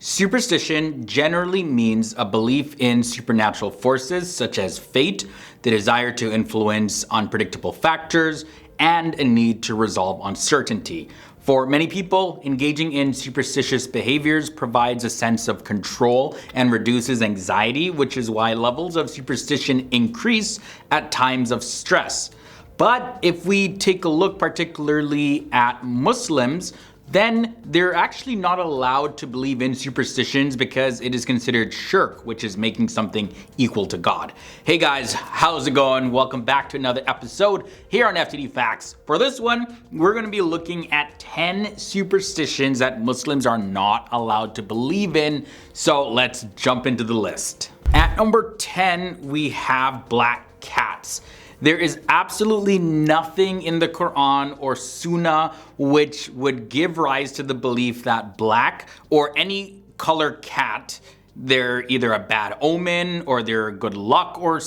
Superstition generally means a belief in supernatural forces such as fate, the desire to influence unpredictable factors, and a need to resolve uncertainty. For many people, engaging in superstitious behaviors provides a sense of control and reduces anxiety, which is why levels of superstition increase at times of stress. But if we take a look particularly at Muslims, then they're actually not allowed to believe in superstitions because it is considered shirk, which is making something equal to God. Hey guys, how's it going? Welcome back to another episode here on FTD Facts. For this one, we're going to be looking at 10 superstitions that Muslims are not allowed to believe in. So let's jump into the list. At number 10, we have black cats. There is absolutely nothing in the Quran or Sunnah which would give rise to the belief that black or any color cat, they're either a bad omen or they're good luck or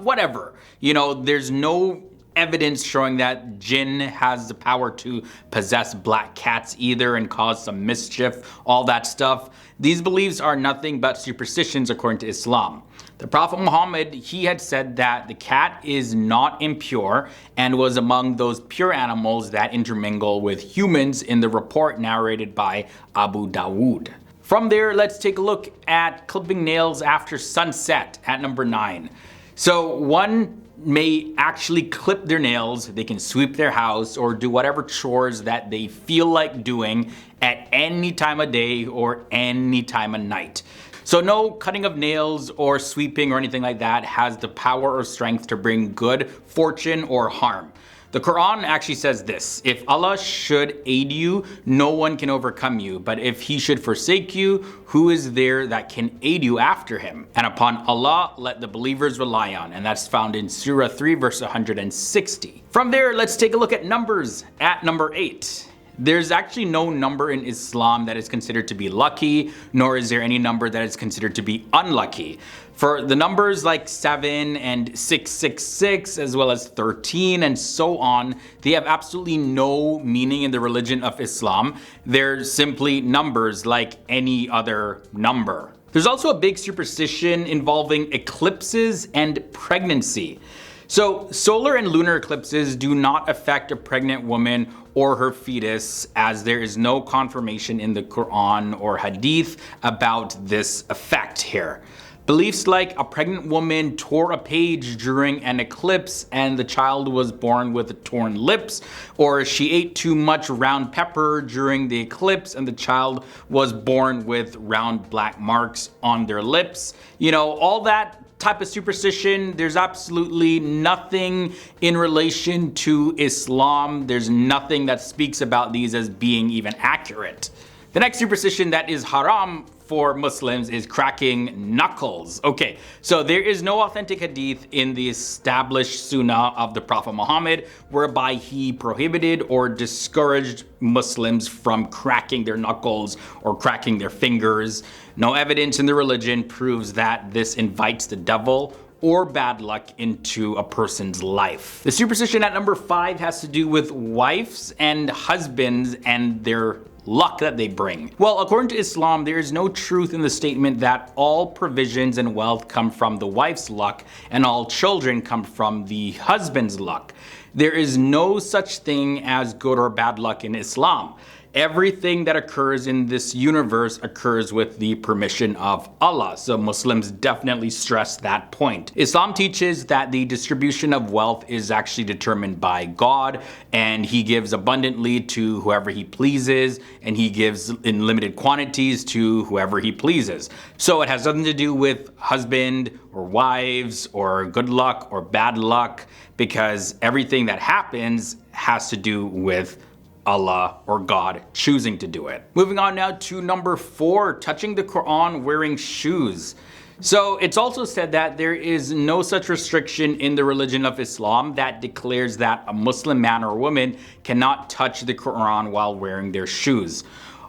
whatever. You know, there's no evidence showing that jinn has the power to possess black cats either and cause some mischief, all that stuff. These beliefs are nothing but superstitions according to Islam. The Prophet Muhammad, he had said that the cat is not impure and was among those pure animals that intermingle with humans in the report narrated by Abu Dawood. From there, let's take a look at clipping nails after sunset at number 9. So one may actually clip their nails, they can sweep their house or do whatever chores that they feel like doing at any time of day or any time of night. So no cutting of nails or sweeping or anything like that has the power or strength to bring good fortune or harm. The Quran actually says this: if Allah should aid you, no one can overcome you. But if he should forsake you, who is there that can aid you after him? And upon Allah, let the believers rely on. And that's found in Surah 3, verse 160. From there, let's take a look at numbers at number 8. There's actually no number in Islam that is considered to be lucky, nor is there any number that is considered to be unlucky. For the numbers like 7 and 666, as well as 13 and so on, they have absolutely no meaning in the religion of Islam. They're simply numbers like any other number. There's also a big superstition involving eclipses and pregnancy. So solar and lunar eclipses do not affect a pregnant woman or her fetus, as there is no confirmation in the Quran or Hadith about this effect here. Beliefs like a pregnant woman tore a page during an eclipse and the child was born with torn lips, or she ate too much round pepper during the eclipse and the child was born with round black marks on their lips. You know, all that type of superstition, there's absolutely nothing in relation to Islam. There's nothing that speaks about these as being even accurate. The next superstition that is haram for Muslims is cracking knuckles. Okay, so there is no authentic hadith in the established Sunnah of the Prophet Muhammad whereby he prohibited or discouraged Muslims from cracking their knuckles or cracking their fingers. No evidence in the religion proves that this invites the devil or bad luck into a person's life. The superstition at number 5 has to do with wives and husbands and their luck that they bring. Well, according to Islam, there is no truth in the statement that all provisions and wealth come from the wife's luck and all children come from the husband's luck. There is no such thing as good or bad luck in Islam. Everything that occurs in this universe occurs with the permission of Allah. So Muslims definitely stress that point. Islam teaches that the distribution of wealth is actually determined by God, and he gives abundantly to whoever he pleases, and he gives in limited quantities to whoever he pleases. So it has nothing to do with husband or wives or good luck or bad luck, because everything that happens has to do with Allah or God choosing to do it. Moving on now to number 4, touching the Quran wearing shoes. So it's also said that there is no such restriction in the religion of Islam that declares that a Muslim man or woman cannot touch the Quran while wearing their shoes.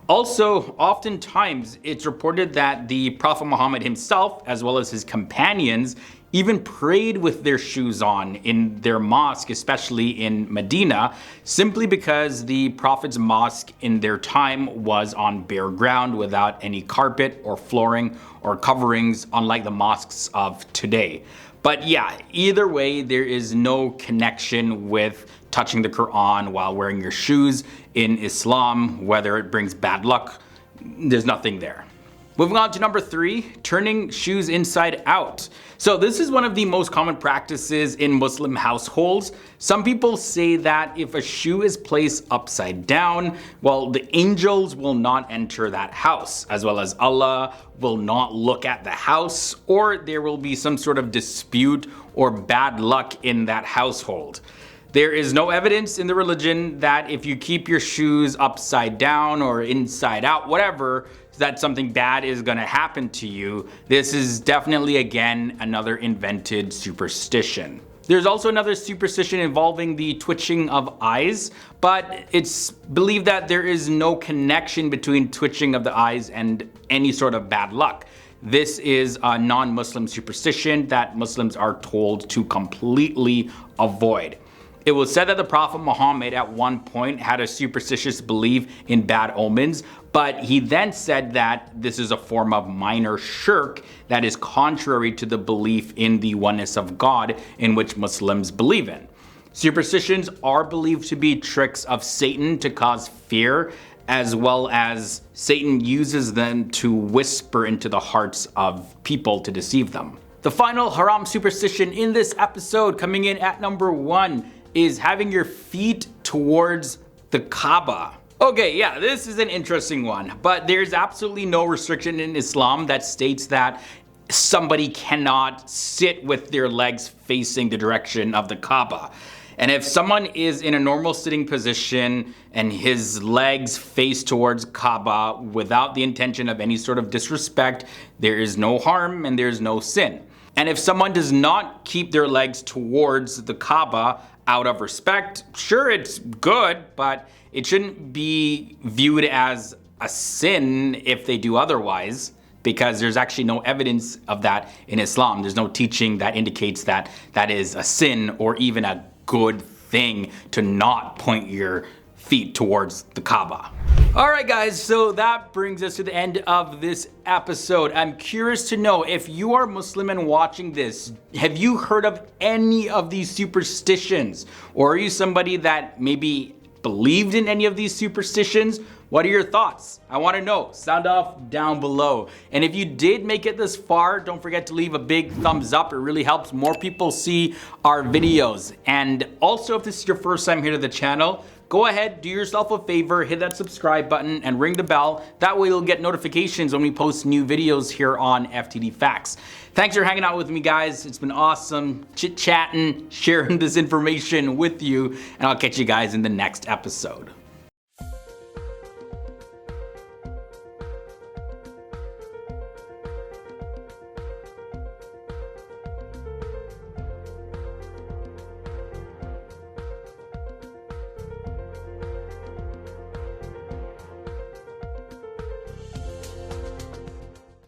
Also, oftentimes it's reported that the Prophet Muhammad himself, as well as his companions, even prayed with their shoes on in their mosque, especially in Medina, simply because the Prophet's mosque in their time was on bare ground without any carpet or flooring or coverings, unlike the mosques of today. But yeah, either way, there is no connection with touching the Quran while wearing your shoes in Islam, whether it brings bad luck. There's nothing there. Moving on to number 3, turning shoes inside out. So this is one of the most common practices in Muslim households. Some people say that if a shoe is placed upside down, well, the angels will not enter that house, as well as Allah will not look at the house, or there will be some sort of dispute or bad luck in that household. There is no evidence in the religion that if you keep your shoes upside down or inside out, whatever, that something bad is going to happen to you. This is definitely, again, another invented superstition. There's also another superstition involving the twitching of eyes, but it's believed that there is no connection between twitching of the eyes and any sort of bad luck. This is a non-Muslim superstition that Muslims are told to completely avoid. It was said that the Prophet Muhammad at one point had a superstitious belief in bad omens, but he then said that this is a form of minor shirk that is contrary to the belief in the oneness of God in which Muslims believe in. Superstitions are believed to be tricks of Satan to cause fear, as well as Satan uses them to whisper into the hearts of people to deceive them. The final haram superstition in this episode, coming in at number 1, is having your feet towards the Kaaba. Okay, yeah, this is an interesting one, but there's absolutely no restriction in Islam that states that somebody cannot sit with their legs facing the direction of the Kaaba. And if someone is in a normal sitting position and his legs face towards Kaaba without the intention of any sort of disrespect, there is no harm and there's no sin. And if someone does not keep their legs towards the Kaaba out of respect, sure, it's good, but it shouldn't be viewed as a sin if they do otherwise, because there's actually no evidence of that in Islam. There's no teaching that indicates that that is a sin or even a good thing to not point your feet towards the Kaaba. Alright guys, so that brings us to the end of this episode. I'm curious to know, if you are Muslim and watching this, have you heard of any of these superstitions? Or are you somebody that maybe believed in any of these superstitions? What are your thoughts? I want to know. Sound off down below. And if you did make it this far, don't forget to leave a big thumbs up. It really helps more people see our videos. And also, if this is your first time here to the channel, go ahead, do yourself a favor, hit that subscribe button and ring the bell. That way you'll get notifications when we post new videos here on FTD Facts. Thanks for hanging out with me, guys. It's been awesome chit-chatting, sharing this information with you, and I'll catch you guys in the next episode.